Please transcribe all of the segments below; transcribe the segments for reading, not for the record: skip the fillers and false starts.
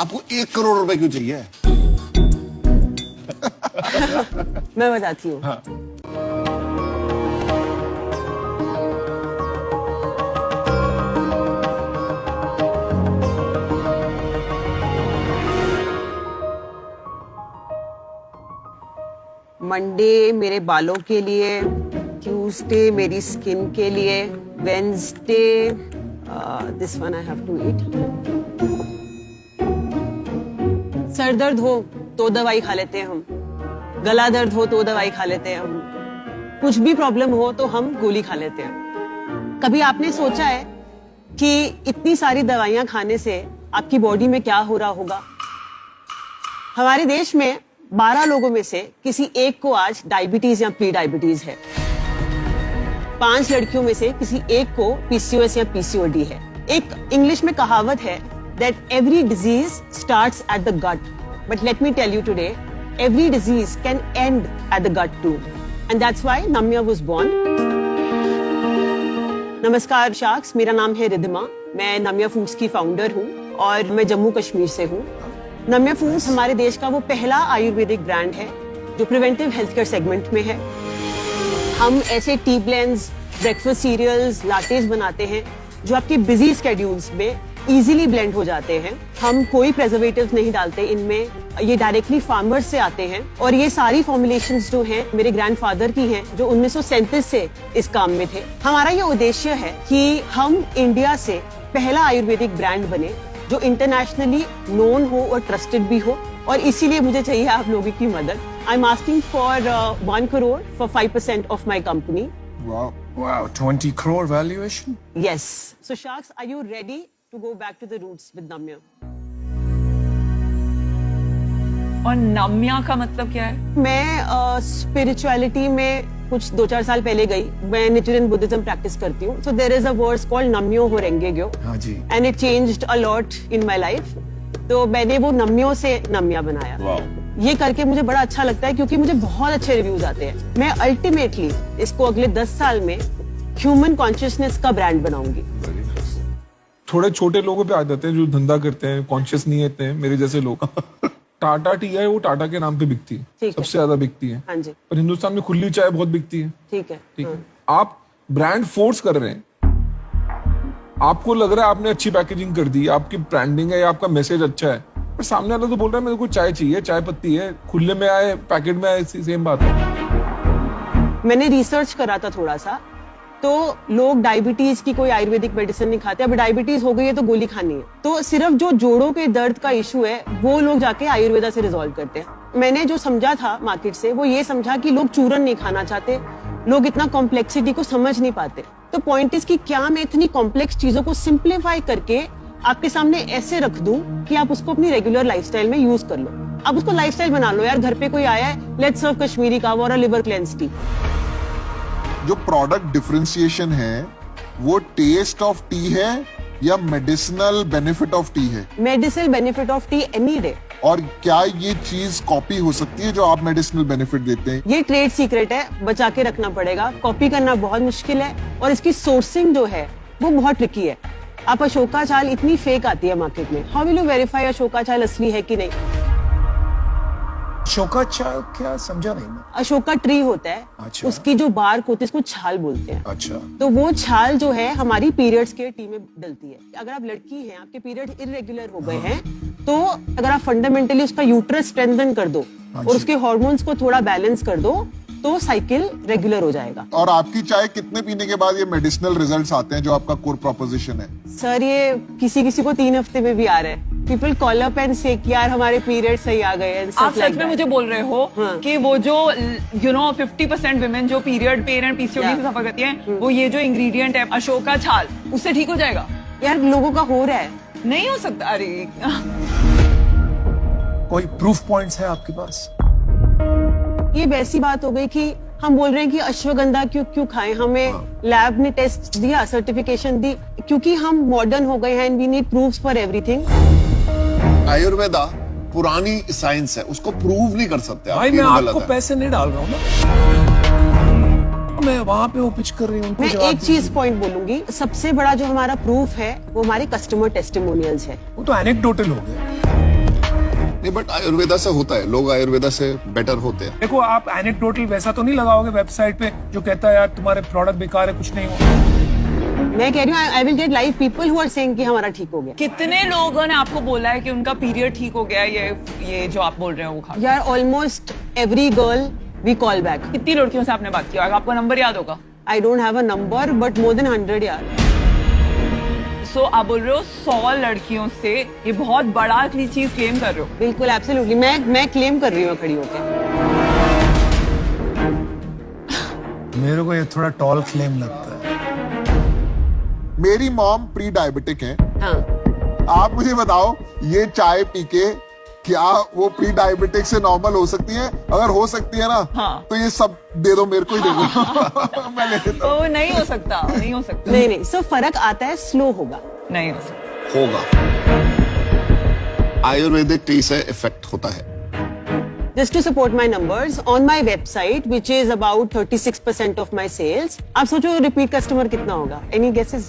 आपको 1 करोड़ रुपए क्यों चाहिए? मैं बताती हूँ। हाँ। मंडे मेरे बालों के लिए, ट्यूसडे मेरी स्किन के लिए, Wednesday this one I have to eat. सर दर्द हो तो दवाई खा लेते हैं हम, गला दर्द हो तो दवाई खा लेते हैं हम, कुछ भी प्रॉब्लम हो तो हम गोली खा लेते हैं। कभी आपने सोचा है कि इतनी सारी दवाइयां खाने से आपकी बॉडी में क्या हो रहा होगा? हमारे देश में 12 लोगों में से किसी एक को आज डायबिटीज या प्री डायबिटीज है। 5 लड़कियों में से किसी एक को पीसीओएस या पीसीओडी है। एक इंग्लिश में कहावत है that every disease starts at the gut, but let me tell you today, every disease can end at the gut too, and that's why Namya was born. नमस्कार शार्क्स, मेरा नाम है रिद्धिमा, मैं नम्या फूड्स की फाउंडर हूँ और मैं जम्मू कश्मीर से हूँ। नम्या फूड्स हमारे देश का वो पहला आयुर्वेदिक ब्रांड है जो प्रिवेंटिव हेल्थ केयर सेगमेंट में है। हम ऐसे टी ब्लेंड्स, ब्रेकफास्ट सीरियल्स, लाटेस बनाते हैं जो आपके बिजी स्केड्यूल्स में इजीली ब्लेंड हो जाते हैं। हम कोई प्रिजर्वेटिव नहीं डालते इनमें, ये डायरेक्टली फार्मर्स से आते हैं और ये सारी फॉर्मुलेशंस जो हैं मेरे ग्रैंडफादर की हैं जो 1937 से इस काम में थे। हमारा ये उद्देश्य है कि हम इंडिया से पहला आयुर्वेदिक ब्रांड बने जो इंटरनेशनली नोन हो और ट्रस्टेड भी हो, और इसीलिए मुझे चाहिए आप लोगों की मदद। I am asking for 1 crore for 5% of my company. Wow, 20 crore valuation? Yes. So Sharks, are you ready to go back to the roots with Namya? और नम्या का मतलब क्या है? मैं स्पिरिचुअलिटी में कुछ 2-4 साल पहले गई। मैं निचुरियन बुद्धिज्म प्रैक्टिस करती हूँ। So there is a verse called नम्यो हो रेंगे ग्यो, हाँ जी। and it changed a lot in my life. तो मैंने वो नम्यो से नम्या बनाया। वाह। ये करके मुझे बड़ा अच्छा लगता है क्योंकि मुझे बहुत अच्छे रिव्यूज आते हैं। मैं अल्टीमेटली इसको अगले 10 साल में ह्यूमन कॉन्शियसनेस का ब्रांड बनाऊंगी। थोड़े छोटे लोगों पे आ जाते हैं जो धंधा करते हैं, कॉन्शियस नहीं होते हैं, मेरे जैसे लोग। टाटा टी है वो टाटा के नाम पे बिकती है, ठीक है। सबसे ज्यादा बिकती है। हाँ जी, पर हिंदुस्तान में खुली चाय बहुत बिकती है। ठीक है। ठीक है, आप ब्रांड फोर्स कर रहे हैं। आपको लग रहा है आपने अच्छी पैकेजिंग कर दी, आपकी ब्रांडिंग है या आपका मैसेज अच्छा है, पर सामने वाला तो बोल रहा है मेरे को चाय चाहिए, चाय पत्ती है, खुले में आए पैकेट में आए, सेम बात है। मैंने रिसर्च करा था थोड़ा सा, तो लोग डायबिटीज की कोई आयुर्वेदिक मेडिसिन नहीं खाते। अब डायबिटीज हो गई है तो गोली खानी है, तो सिर्फ जो जोड़ों के दर्द का इशू है वो लोग जाके आयुर्वेदा से रिजॉल्व करते हैं। मैंने जो समझा था मार्केट से वो ये समझा कि लोग चूरन नहीं खाना चाहते, लोग इतना कॉम्प्लेक्सिटी को समझ नहीं पाते। तो पॉइंट इज कि क्या मैं इतनी कॉम्प्लेक्स चीजों को सिंप्लीफाई करके आपके सामने ऐसे रख दूं कि आप उसको अपनी रेगुलर लाइफस्टाइल में यूज कर लो। आप उसको लाइफस्टाइल बना लो यार। घर पे कोई आया है, लेट्स सर्व कश्मीरी कावा और लिवर क्लेंस टी। जो प्रोडक्ट डिफरेंशिएशन है वो टेस्ट ऑफ टी है या मेडिसिनल बेनिफिट ऑफ टी है? Medicinal benefit of T any day. और क्या ये चीज कॉपी हो सकती है जो आप मेडिसिनल बेनिफिट देते हैं? ये ट्रेड सीक्रेट है, बचा के रखना पड़ेगा। कॉपी करना बहुत मुश्किल है और इसकी सोर्सिंग जो है वो बहुत ट्रिकी है। आप अशोका चाल इतनी फेक आती है मार्केट में, how will you verify Ashoka चाल असली है कि नहीं? अशोका चाय क्या, समझा नहीं मैं। अशोका ट्री होता है, अच्छा। उसकी जो बार्क होती है उसको छाल बोलते हैं। अच्छा। तो वो छाल जो है हमारी पीरियड्स के टी में डलती है। अगर आप लड़की हैं, आपके पीरियड इरेगुलर हो गए हैं, तो अगर आप फंडामेंटली उसका यूट्रस स्ट्रेंथन कर दो और उसके हार्मोन्स को थोड़ा बैलेंस कर दो तो साइकिल रेगुलर हो जाएगा। और आपकी चाय कितने पीने के बाद ये मेडिसिनल रिजल्ट्स आते हैं जो आपका कोर प्रोपोजिशन है? सर ये किसी किसी को 3 हफ्ते में भी आ रहा है। पीपल कॉल अप एंड से कि यार हमारे पीरियड सही आ गए हैं। आप सच में मुझे बोल रहे हो हाँ। कि वो जो 50% विमेन जो पीरियड पेन एंड पीसीओडी से सफर करती हैं, वो ये जो इंग्रेडिएंट है अशोका छाल, उससे ठीक हो जाएगा? यार लोगों का हो रहा है। नहीं हो सकता। अरे कोई प्रूफ पॉइंट्स है आपके पास? ये वैसी बात हो गई कि हम बोल रहे हैं कि अश्वगंधा क्यों खाएं, हमें लैब ने टेस्ट दिया, सर्टिफिकेशन दी, क्योंकि हम मॉडर्न हो गए हैं and we need proofs for everything. Ayurveda पुरानी साइंस है, उसको प्रूव नहीं कर सकते आप। भाई ये मैं गलत आपको है। पैसे नहीं डाल रहा हूँ मैं वहाँ पे वो पिच कर रही हूँ, उनको मैं जवाब एक दीजिए। चीज पॉइंट बोलूंगी, सबसे बड़ा जो हमारा प्रूफ है वो हमारे कस्टमर टेस्टिमोनियल्स है। वो तो एनेक्डोटल हो गया। नहीं, बट आयुर्वेदा से होता है, लोग आयुर्वेदा से बेटर होते हैं। देखो, आप एनेक्डोटल वैसा तो नहीं लगाओगे वेबसाइट पे जो कहता है यार तुम्हारे प्रोडक्ट बेकार है, कुछ नहीं हुआ। मैं कह रही हूँ I will get live people who are saying कि हमारा ठीक हो गया। कितने लोगों ने आपको बोला है कि उनका पीरियड ठीक हो गया है, ये जो आप बोल रहे हो वो खा के? यार almost every girl we call back. कितनी लड़कियों से आपने बात किया होगा? आपको नंबर याद होगा? I don't have a number but more than 100 यार। सो आप बोल रहे हो 100 लड़कियों से ये बहुत बड़ा चीज क्लेम कर रहे हो? बिल्कुल एब्सोल्युटली, मैं क्लेम कर रही हूँ खड़ी होकर। मेरे को ये थोड़ा टॉल क्लेम लगता है। मेरी मॉम प्री डायबिटिक है। हाँ आप मुझे बताओ, ये चाय पी के क्या वो प्री डायबिटिक से नॉर्मल हो सकती है? अगर हो सकती है ना, हाँ। तो ये सब दे दो, मेरे को ही दे दो। मैं ले लेता हूँ। तो नहीं हो सकता, नहीं हो सकता, नहीं सो फर्क आता है, स्लो होगा। नहीं हो सकता। होगा। आयुर्वेदिक टी से इफेक्ट होता है। Just to support my numbers, on my website, which is about 36% of my sales, आप सोचो रिपीट कस्टमर कितना होगा? Any guesses?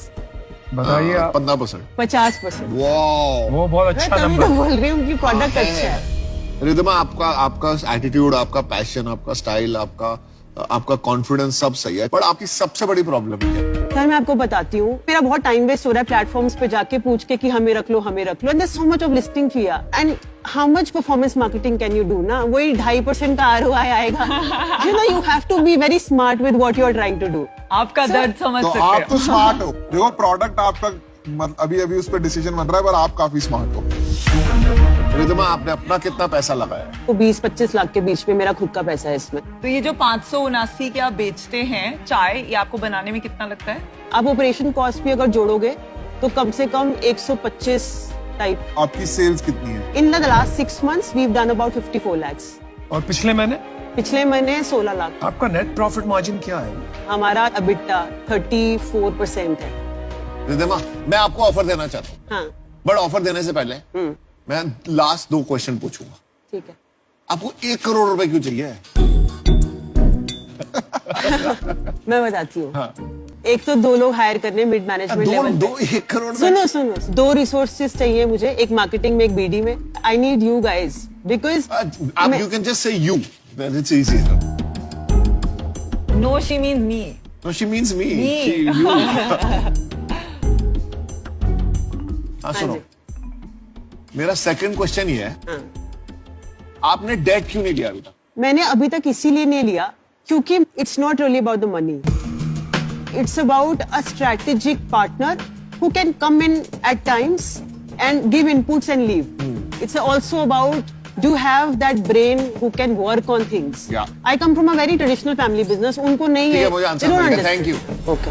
बताइए आप। 15%। 50%। वाह, वो बहुत अच्छा तभी तो नंबर। बोल रही हूँ कि प्रोडक्ट अच्छा है। रिदमा, आपका एटीट्यूड, आपका पैशन, आपका स्टाइल, आपका कॉन्फिडेंस सब सही है, पर आपकी सबसे बड़ी प्रॉब्लम क्या है? सर मैं आपको बताती हूँ, मेरा बहुत टाइम वेस्ट हो रहा है प्लेटफॉर्म्स पे जाके पूछ के कि हमें रख लो and there so much of listing fee and how much performance marketing can you do ना? वही 2.5% का ROI आएगा। You know you have to be very smart with what you are trying to do. आपका दर्द समझ तो सकते आप हैं। तो स्मार्ट हो। देखो, प्रोडक्ट आपका अभी उस पर डिसीजन बन रहा है, पर आप काफी स्मार्ट हो। रिदमा, आपने अपना कितना पैसा लगाया है? तो 20-25 लाख के बीच में मेरा खुद का पैसा है इसमें। तो ये जो 579 के आप बेचते हैं चाय, ये आपको बनाने में कितना लगता है? आप ऑपरेशन कॉस्ट भी अगर जोड़ोगे तो कम से कम 125 टाइप। आपकी सेल्स कितनी है? In the last 6 months we've done about 54 lakhs। और पिछले महीने पिछले महीने 16 लाख। आपका नेट प्रॉफिट मार्जिन क्या है? हमारा EBITDA 34% है। रिदमा, मैं आपको ऑफर देना चाहता हूँ, हाँ बट ऑफर देने से पहले मैं लास्ट 2 क्वेश्चन पूछूंगा। ठीक है। आपको 1 करोड़ रुपए क्यों चाहिए? मैं बताती हूँ। हाँ। एक तो 2 लोग हायर करने मिड मैनेजमेंट लेवल पे। 1 करोड़ में? सुनो 2 रिसोर्सेज चाहिए मुझे, एक मार्केटिंग में, एक BD में। I need you guys because आप you can just say you, it's easy. No, she means me. No, she means me. हाँ, सुनो, मेरा सेकंड क्वेश्चन ये है, आपने डेट क्यों नहीं लिया अभी तक? मैंने अभी तक इसीलिए नहीं लिया क्योंकि it's not really about the money, it's about a strategic partner who can come in at times and give inputs and leave. It's also about do have that brain who can work on things. Yeah. I come from a very traditional family business, उनको नहीं ठीक है। है, मुझे answer मिल गया, thank you. Okay.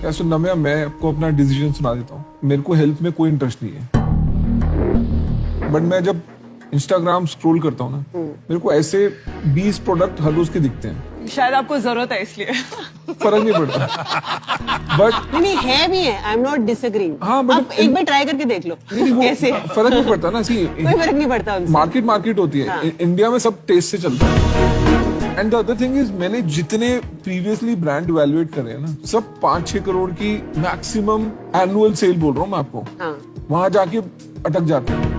क्या सुनना, मैं आपको अपना डिसीजन सुना देता हूँ। मेरे को हेल्थ में कोई इंटरेस्ट नहीं है, बट मैं जब इंस्टाग्राम स्क्रॉल करता हूँ ना, मेरे को ऐसे 20 प्रोडक्ट हर रोज के दिखते हैं। शायद आपको जरूरत है इसलिए। फर्क नहीं पड़ता, बट नहीं है भी है, आई एम नॉट डिसएग्रीइंग। हाँ, but आप एक बार ट्राई करके देख लो कैसे है। फर्क नहीं पड़ता ना। सी, कोई फर्क नहीं पड़ता उनसे। मार्केट होती है। हाँ। इंडिया में सब टेस्ट से चलता है। And the other thing is, मैंने जितने प्रीवियसली ब्रांड इवैल्यूएट करे हैं ना, सब 5-6 करोड़ की मैक्सिमम एनुअल सेल बोल रहा हूँ मैं आपको। हाँ। वहां जाके अटक जाते हैं।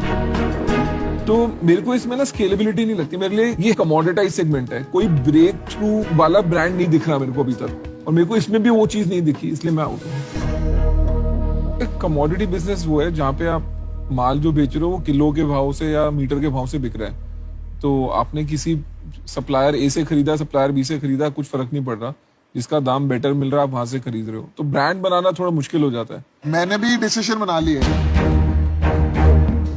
तो मेरे को इसमें ना स्केलेबिलिटी नहीं लगती। मेरे लिए ये कमोडिटाइज सेगमेंट है, कोई ब्रेक थ्रू वाला ब्रांड नहीं दिख रहा मेरे को अभी तक, और मेरे को इसमें भी वो चीज नहीं दिखी, इसलिए मैं आउट हूँ। एक कमोडिटी बिजनेस वो है जहाँ पे आप माल जो बेच रहे हो वो किलो के भाव से या मीटर के भाव से बिक रहा है। तो आपने किसी सप्लायर A से खरीदा, सप्लायर B से खरीदा, कुछ फर्क नहीं पड़ रहा। जिसका दाम बेटर मिल रहा है आप वहां से खरीद रहे हो, तो ब्रांड बनाना थोड़ा मुश्किल हो जाता है। मैंने भी डिसीजन बना लिया है।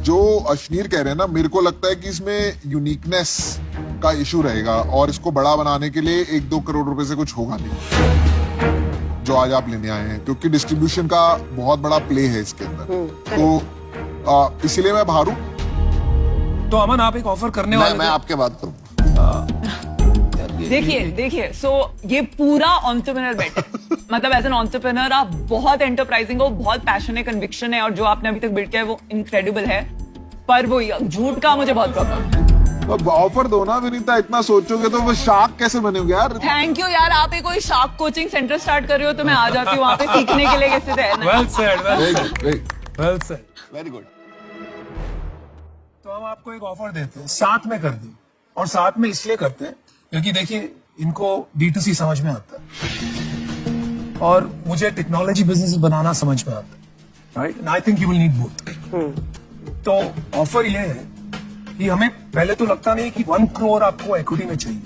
जो अश्नीर कह रहे हैं ना, मेरे को लगता है कि इसमें यूनिकनेस का इशू रहेगा, और इसको बड़ा बनाने के लिए 1-2 करोड़ रुपए से कुछ होगा नहीं जो आज आप लेने आए हैं, क्योंकि डिस्ट्रीब्यूशन का बहुत बड़ा प्ले है इसके अंदर। तो इसीलिए मैं बाहर हूँ। तो अमन, आप एक ऑफर करने वाले मैं थे। आपके बात करूँ। देखिए सो ये पूरा एंटरप्रेन्योर बेट है। मतलब एज एन एंटरप्रेन्योर आप बहुत एंटरप्राइजिंग हो, बहुत पैशन है, कन्विक्शन है, और जो आपने अभी तक बिल्ड किया है वो इनक्रेडिबल है। पर वो झूठ का मुझे बहुत प्रॉब्लम है। तो ऑफर दो ना विनीता, इतना सोचोगे तो वो शार्क कैसे बनेगे यार? थैंक यू यार, आप एक कोई शार्क कोचिंग सेंटर स्टार्ट कर रहे हो तो मैं आ जाती हूँ वहां पे सीखने के लिए कैसे तैरना है। Well said, well said. Very good. तो हम आपको एक ऑफर देते हैं, साथ में कर दी। और साथ में इसलिए करते हैं क्योंकि देखिए इनको D2C समझ में आता है और मुझे टेक्नोलॉजी बिजनेस बनाना समझ में आता है, right? I think you will need both. तो ऑफर ये है कि हमें पहले तो लगता नहीं कि 1 करोड़ आपको इक्विटी में चाहिए,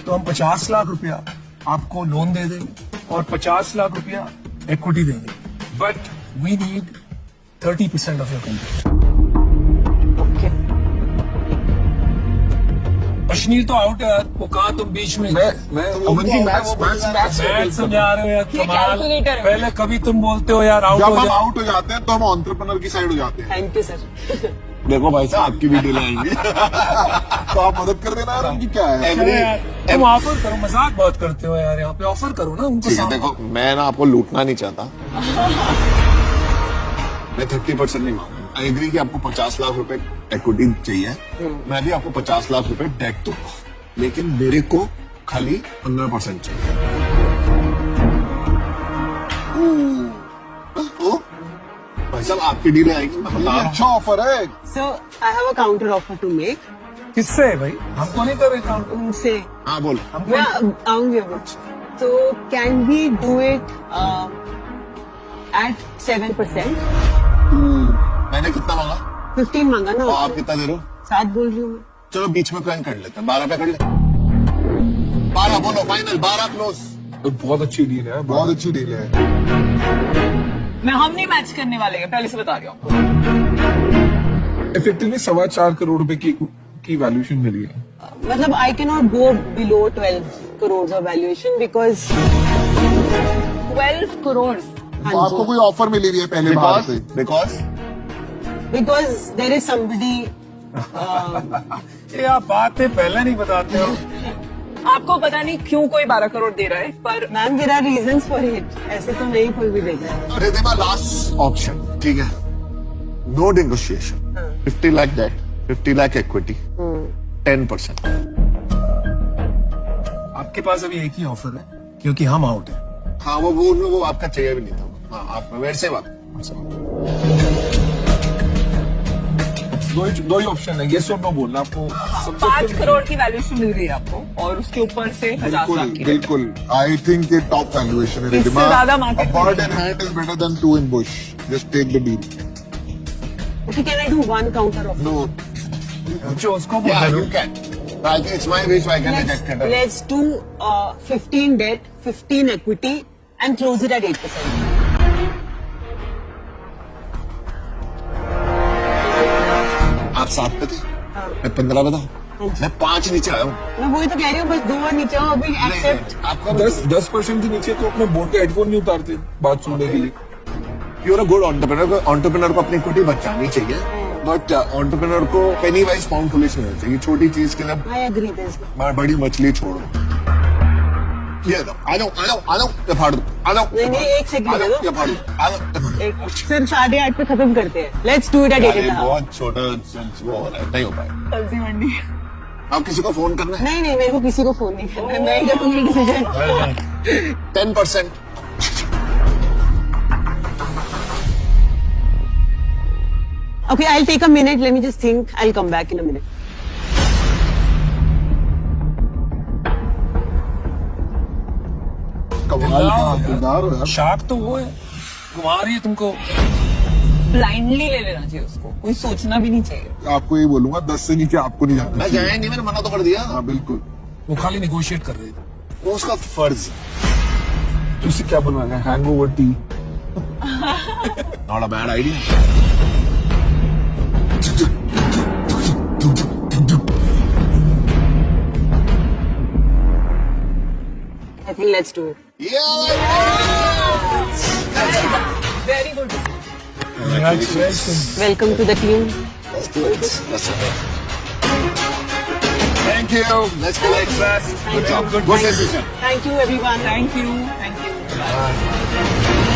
तो हम 50 लाख रुपया आपको लोन दे देंगे और 50 लाख रुपया इक्विटी देंगे, but we need 30% of your company. Ashneer तो आउट है यार, वो कहा तुम बीच में मैं अमन की मैथ्स मैच समझा रहे हो यार, ये कमाल। calculator है। पहले कभी तुम बोलते हो यार आउट जब हो हम जाए। आउट हो जाते हैं तो हम एंटरप्रेन्योर की साइड हो जाते हैं। Thank you sir. देखो भाई साहब आपकी भी डील आएंगी तो आप मदद कर देना यार, उनकी क्या है। अरे यार, तुम ऑफर करो, मजाक बहुत करते हो यार, यहाँ पे ऑफर करो ना उनको ठीक है, सामने। देखो मैं ना आपको लूटना नहीं चाहता। मैं 30% नहीं मांगूंगा। आई एग्री कि आपको 50 लाख रुपए इक्विटी चाहिए, मैं भी आपको 50 लाख रुपए डेट दूंगा, लेकिन मेरे को खाली 15% चाहिए। ओ, भाई साहब आपकी डील आएगी, मैं बता रहा हूँ। अच्छा ऑफर है। So I have a counter offer to make. किससे भाई? हमको नहीं कर रहे काम। उनसे हाँ बोलो। हमको मैं आऊंगी अभी। So can we do it at 7%? मैंने कितना मांगा 15 मांगा ना और आप आपने। कितना दे रहे हो? 7 बोल रही हूँ मैं। चलो बीच में प्लान कर लेते हैं, 12 पे कर ले। 12 बोलो फाइनल, 12 क्लोज। तो बहुत अच्छी डील है, बहुत अच्छी डील है। मैं हम नहीं मैच करने वाले हैं, पहले से बता रही हूँ। इफेक्टिवली 4.25 करोड़ रुपए की वैल्यूएशन मिली है। मतलब I cannot go below 12 crores of valuation because 12 crore. हाँ आपको जी, कोई ऑफर मिली हुई है पहले बार से। because there is somebody ये आप बातें पहले नहीं बताते हो। आपको पता नहीं क्यों कोई 12 करोड़ दे रहा है, पर ma'am there are reasons for it. ऐसे तो नहीं कोई भी देगा। रिधिमा लास्ट ऑप्शन, ठीक है, no negotiation, 50 lakh debt, 50 lakh equity, 10%। आपके पास अभी एक ही ऑफर है क्योंकि हम आउट है। हाँ वो आपका चाहिए भी नहीं था। हाँ आप मेरे से बात। दो ही ऑप्शन है, येस और नो बोलना आपको। 5 करोड़ की वैल्यूएशन मिल गई आपको और उसके ऊपर से 50 बिल्कुल लाख की। बिल्कुल। आई थिंक ये टॉप वैल्यूएशन है। इससे ज्यादा market में bird in hand is better than 2 in bush. Just take the deal. Okay, can I do one counter offer? No पूछो उसको Yeah, बोलो। you can. I think it's my wish, I can reject it. Let's do 15 debt, 15 equity, and close it at 8%. आप 7 पे थे, मैं 15 पे था, मैं 5 नीचे आया हूँ। मैं वही तो कह रही हूँ, बस 2 और नीचे हो अभी एक्सेप्ट। आपका 10% के नीचे तो अपने बोर्ड के हेडफोन नहीं उतारते बात सुनने के लिए। यूर अ गुड एंटरप्रेन्योर को अपनी इक्विटी बचानी चाहिए, बट एंटरप्रेन्योर को पेनी वाइज पाउंड फुलिश नहीं होना चाहिए। छोटी चीज के लिए आई एग्री दिस। बड़ी मछली छोड़ो। ये दो, आ जाओ, ये फाड़ दो, आ जाओ। नहीं, नहीं, एक सेकंड आ जाओ, दे दो। ये फाड़ दो, आ जाओ। सर 8:30 पे खत्म करते हैं। लेट्स डू इट एट 8 अरे बहुत छोटा वो हो रहा है, नहीं हो पाएगा। सब्जी मंडी। आप किसी को फोन करना है? नहीं नहीं, मेरे को किसी को फोन नहीं करना है, मैं ही करूंगी decision. 10%। Okay, I'll take a minute. Let me just think. I'll come back in a minute. कमाल का दिलदार हो यार। शार्क तो वो है, घुमा रही है तुमको। ब्लाइंडली ले लेना चाहिए उसको, कोई सोचना भी नहीं चाहिए। आपको ये बोलूंगा 10 से नीचे आपको नहीं जाना। मैं जाया नहीं, मैंने मना तो कर दिया। हाँ बिल्कुल। वो खाली निगोशिएट कर रही थी। वो उसका फर्ज। तो इससे क्या बनवाना है? Hangover T. Not a bad idea. I think let's do it. Very good. Welcome to the team. Thank you. Let's go. Good job. Good decision. Thank you, everyone. Thank you. Bye.